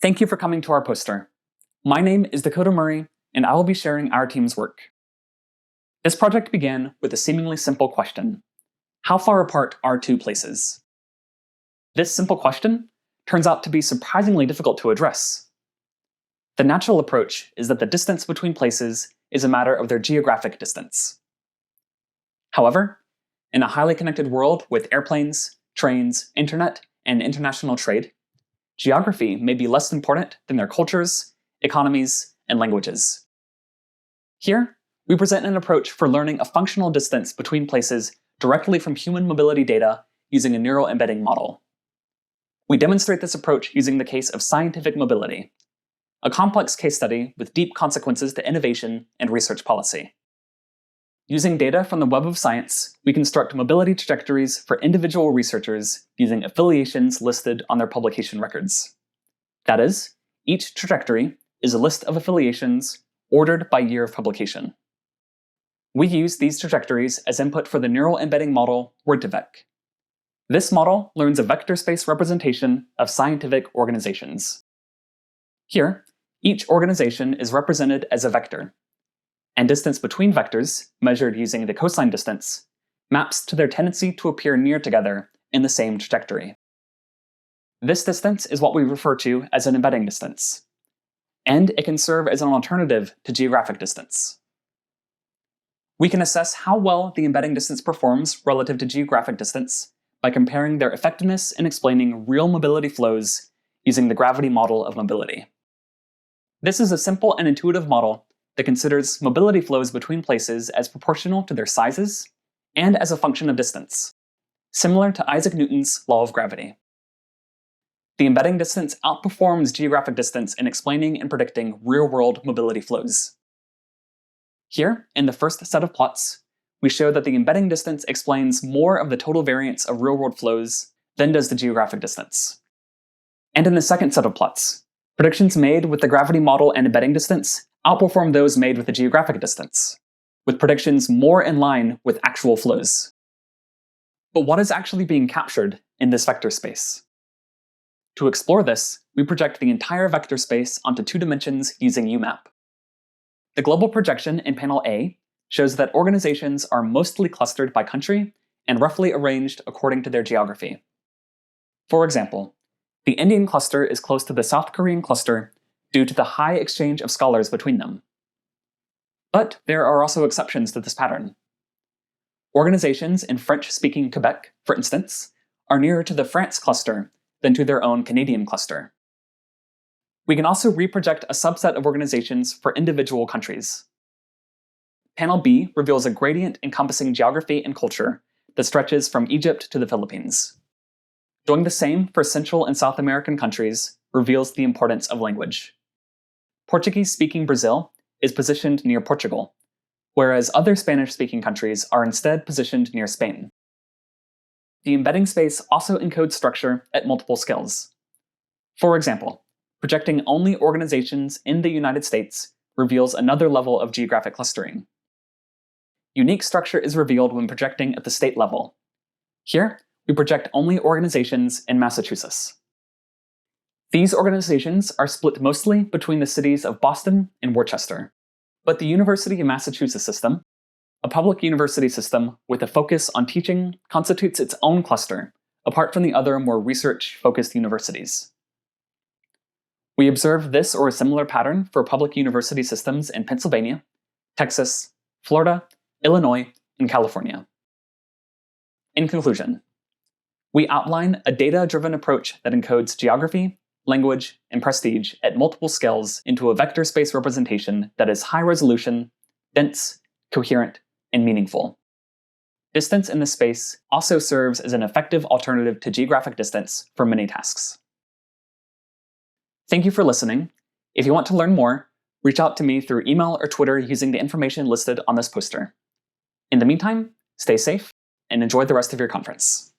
Thank you for coming to our poster. My name is Dakota Murray, and I will be sharing our team's work. This project began with a seemingly simple question: how far apart are two places? This simple question turns out to be surprisingly difficult to address. The natural approach is that the distance between places is a matter of their geographic distance. However, in a highly connected world with airplanes, trains, internet, and international trade, geography may be less important than their cultures, economies, and languages. Here, we present an approach for learning a functional distance between places directly from human mobility data using a neural embedding model. We demonstrate this approach using the case of scientific mobility, a complex case study with deep consequences to innovation and research policy. Using data from the Web of Science, we construct mobility trajectories for individual researchers using affiliations listed on their publication records. That is, each trajectory is a list of affiliations ordered by year of publication. We use these trajectories as input for the neural embedding model Word2Vec. This model learns a vector space representation of scientific organizations. Here, each organization is represented as a vector, and distance between vectors, measured using the cosine distance, maps to their tendency to appear near together in the same trajectory. This distance is what we refer to as an embedding distance, and it can serve as an alternative to geographic distance. We can assess how well the embedding distance performs relative to geographic distance by comparing their effectiveness in explaining real mobility flows using the gravity model of mobility. This is a simple and intuitive model that considers mobility flows between places as proportional to their sizes and as a function of distance, similar to Isaac Newton's law of gravity. The embedding distance outperforms geographic distance in explaining and predicting real-world mobility flows. Here, in the first set of plots, we show that the embedding distance explains more of the total variance of real-world flows than does the geographic distance. And in the second set of plots, predictions made with the gravity model and embedding distance outperform those made with the geographic distance, with predictions more in line with actual flows. But what is actually being captured in this vector space? To explore this, we project the entire vector space onto 2 dimensions using UMAP. The global projection in panel A shows that organizations are mostly clustered by country and roughly arranged according to their geography. For example, the Indian cluster is close to the South Korean cluster due to the high exchange of scholars between them. But there are also exceptions to this pattern. Organizations in French-speaking Quebec, for instance, are nearer to the France cluster than to their own Canadian cluster. We can also reproject a subset of organizations for individual countries. Panel B reveals a gradient encompassing geography and culture that stretches from Egypt to the Philippines. Doing the same for Central and South American countries reveals the importance of language. Portuguese-speaking Brazil is positioned near Portugal, whereas other Spanish-speaking countries are instead positioned near Spain. The embedding space also encodes structure at multiple scales. For example, projecting only organizations in the United States reveals another level of geographic clustering. Unique structure is revealed when projecting at the state level. Here, we project only organizations in Massachusetts. These organizations are split mostly between the cities of Boston and Worcester, but the University of Massachusetts system, a public university system with a focus on teaching, constitutes its own cluster, apart from the other more research-focused universities. We observe this or a similar pattern for public university systems in Pennsylvania, Texas, Florida, Illinois, and California. In conclusion, we outline a data-driven approach that encodes geography, language, and prestige at multiple scales into a vector space representation that is high resolution, dense, coherent, and meaningful. Distance in this space also serves as an effective alternative to geographic distance for many tasks. Thank you for listening. If you want to learn more, reach out to me through email or Twitter using the information listed on this poster. In the meantime, stay safe and enjoy the rest of your conference.